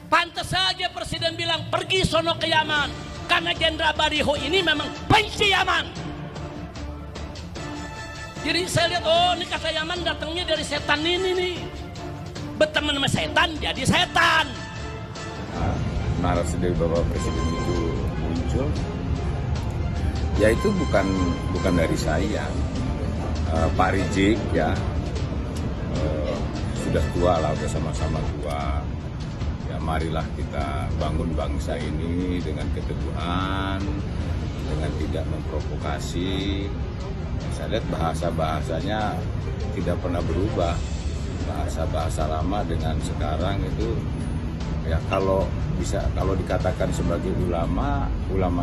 Pantas saja Presiden bilang pergi sono ke Yaman, karena Jenderal Baliho ini memang benci Yaman. Jadi saya lihat, oh ini kata Yaman datangnya dari setan ini nih. Berteman sama setan jadi setan. Narasi dari Bapak Presiden itu muncul, ya itu bukan dari saya. Pak Rizik ya sudah tua lah, udah sama-sama tua. Ya marilah kita bangun bangsa ini dengan keteguhan, dengan tidak memprovokasi. Saya lihat bahasa-bahasanya tidak pernah berubah. Bahasa-bahasa lama dengan sekarang itu ya kalau dikatakan sebagai ulama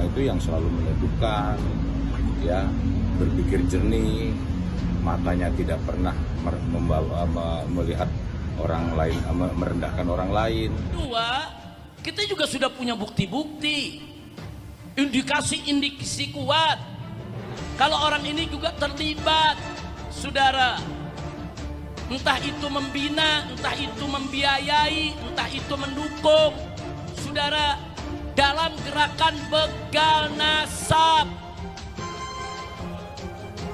itu yang selalu meneduhkan, ya berpikir jernih, matanya tidak pernah melihat orang lain, merendahkan orang lain. Dua, kita juga sudah punya bukti-bukti, indikasi kuat kalau orang ini juga terlibat, saudara. Entah itu membina, entah itu membiayai, entah itu mendukung, saudara, dalam gerakan begal nasab.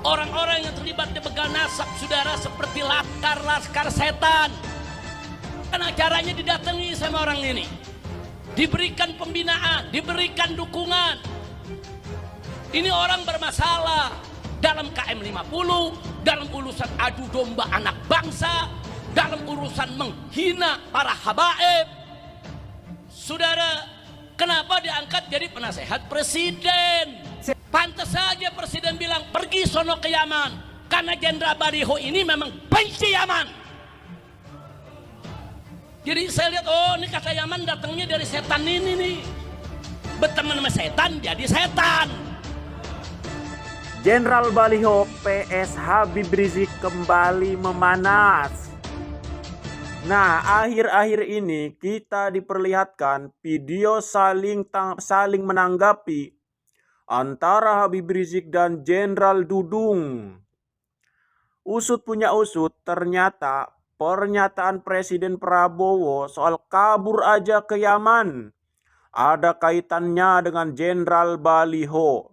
Orang-orang yang terlibat di begal nasab, saudara, seperti laskar setan. Kan acaranya didatangi sama orang ini, diberikan pembinaan, diberikan dukungan. Ini orang bermasalah dalam KM 50, dalam urusan adu domba anak bangsa, dalam urusan menghina para habaib. Saudara, kenapa diangkat jadi penasehat presiden? Pantas saja Presiden bilang pergi sono ke Yaman, karena Jenderal Baliho ini memang benci Yaman. Jadi saya lihat, oh ini kata Yaman datangnya dari setan ini nih. Berteman sama setan jadi setan. Jenderal Baliho PS Habib Rizik kembali memanas. Nah, akhir-akhir ini kita diperlihatkan video saling menanggapi antara Habib Rizik dan Jenderal Dudung. Usut punya usut, ternyata pernyataan Presiden Prabowo soal kabur aja ke Yaman ada kaitannya dengan Jenderal Baliho.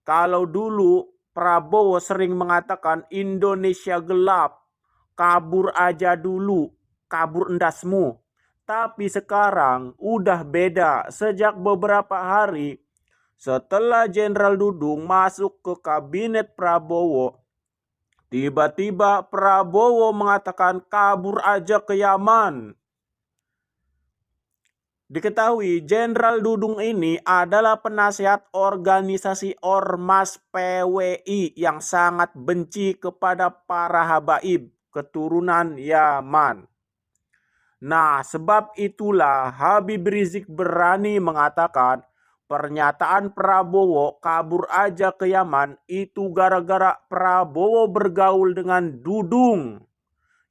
Kalau dulu Prabowo sering mengatakan Indonesia gelap, kabur aja dulu, kabur endasmu. Tapi sekarang udah beda. Sejak beberapa hari setelah Jenderal Dudung masuk ke kabinet Prabowo, tiba-tiba Prabowo mengatakan kabur aja ke Yaman. Diketahui Jenderal Dudung ini adalah penasihat organisasi Ormas PWI yang sangat benci kepada para habaib keturunan Yaman. Nah, sebab itulah Habib Rizik berani mengatakan pernyataan Prabowo kabur aja ke Yaman itu gara-gara Prabowo bergaul dengan Dudung,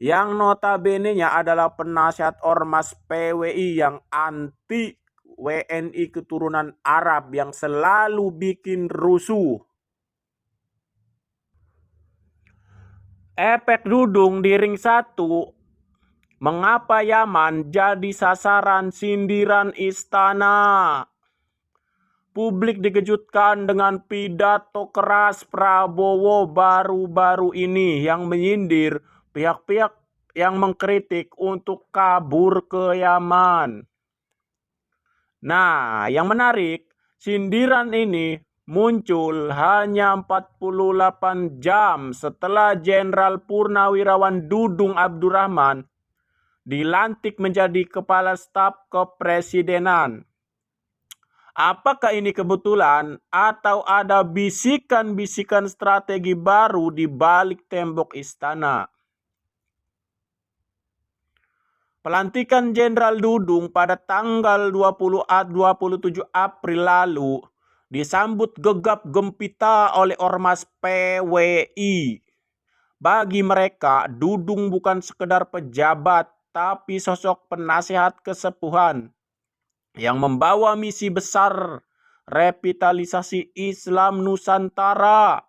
yang notabene-nya adalah penasihat Ormas PWI yang anti WNI keturunan Arab yang selalu bikin rusuh. Efek Dudung di ring 1, mengapa Yaman jadi sasaran sindiran istana? Publik dikejutkan dengan pidato keras Prabowo baru-baru ini yang menyindir pihak-pihak yang mengkritik untuk kabur ke Yaman. Nah, yang menarik, sindiran ini muncul hanya 48 jam setelah Jenderal Purnawirawan Dudung Abdurrahman dilantik menjadi Kepala Staf Kepresidenan. Apakah ini kebetulan atau ada bisikan-bisikan strategi baru di balik tembok istana? Pelantikan Jenderal Dudung pada tanggal 27 April lalu disambut gegap gempita oleh Ormas PWI. Bagi mereka, Dudung bukan sekedar pejabat, tapi sosok penasehat kesepuhan yang membawa misi besar revitalisasi Islam Nusantara.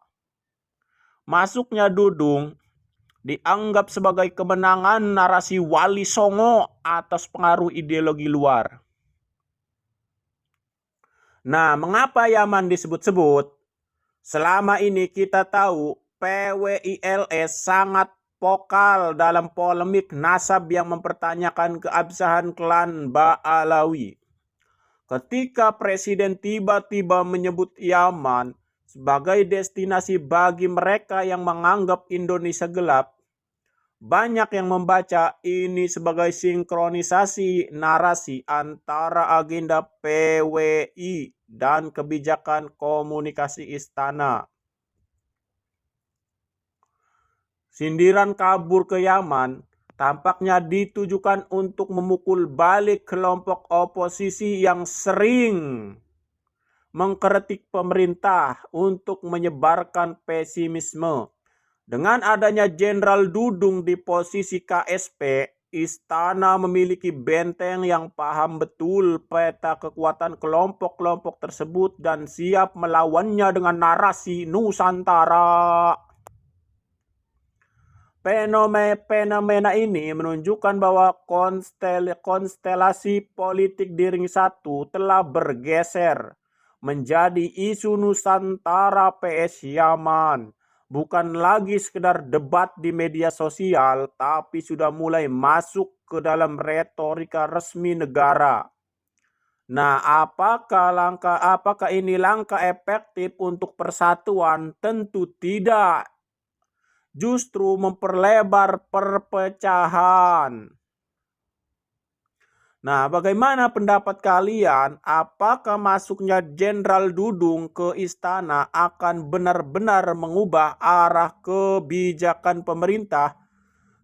Masuknya Dudung dianggap sebagai kemenangan narasi Wali Songo atas pengaruh ideologi luar. Nah, mengapa Yaman disebut-sebut? Selama ini kita tahu PWILS sangat vokal dalam polemik nasab yang mempertanyakan keabsahan klan Ba'alawi. Ketika Presiden tiba-tiba menyebut Yaman sebagai destinasi bagi mereka yang menganggap Indonesia gelap, banyak yang membaca ini sebagai sinkronisasi narasi antara agenda PWI dan kebijakan komunikasi istana. Sindiran kabur ke Yaman tampaknya ditujukan untuk memukul balik kelompok oposisi yang sering mengkritik pemerintah untuk menyebarkan pesimisme. Dengan adanya Jenderal Dudung di posisi KSP, istana memiliki benteng yang paham betul peta kekuatan kelompok-kelompok tersebut dan siap melawannya dengan narasi Nusantara. Fenomena ini menunjukkan bahwa konstelasi politik di ring 1 telah bergeser menjadi isu Nusantara PS Yaman. Bukan lagi sekedar debat di media sosial, tapi sudah mulai masuk ke dalam retorika resmi negara. Nah, apakah ini langkah efektif untuk persatuan? Tentu tidak. Justru memperlebar perpecahan. Nah, bagaimana pendapat kalian? Apakah masuknya Jenderal Dudung ke istana akan benar-benar mengubah arah kebijakan pemerintah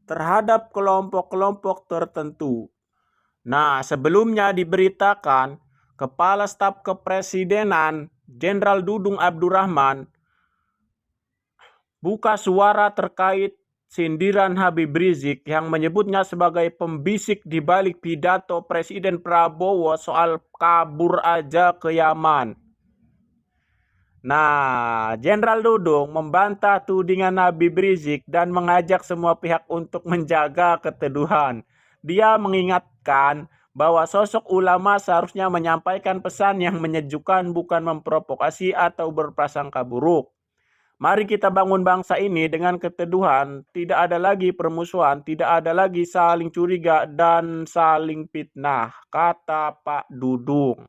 terhadap kelompok-kelompok tertentu? Nah, sebelumnya diberitakan Kepala Staf Kepresidenan Jenderal Dudung Abdurrahman buka suara terkait sindiran Habib Rizik yang menyebutnya sebagai pembisik di balik pidato Presiden Prabowo soal kabur aja ke Yaman. Nah, Jenderal Dudung membantah tudingan Habib Rizik dan mengajak semua pihak untuk menjaga keteduhan. Dia mengingatkan bahwa sosok ulama seharusnya menyampaikan pesan yang menyejukkan, bukan memprovokasi atau berprasangka buruk. Mari kita bangun bangsa ini dengan keteduhan, tidak ada lagi permusuhan, tidak ada lagi saling curiga dan saling fitnah, kata Pak Dudung.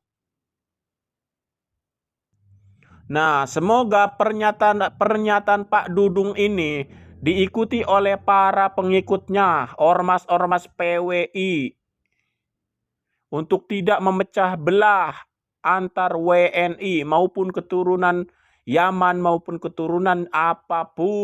Nah, semoga pernyataan Pak Dudung ini diikuti oleh para pengikutnya, ormas-ormas PWI, untuk tidak memecah belah antar WNI maupun keturunan Yaman maupun keturunan apapun.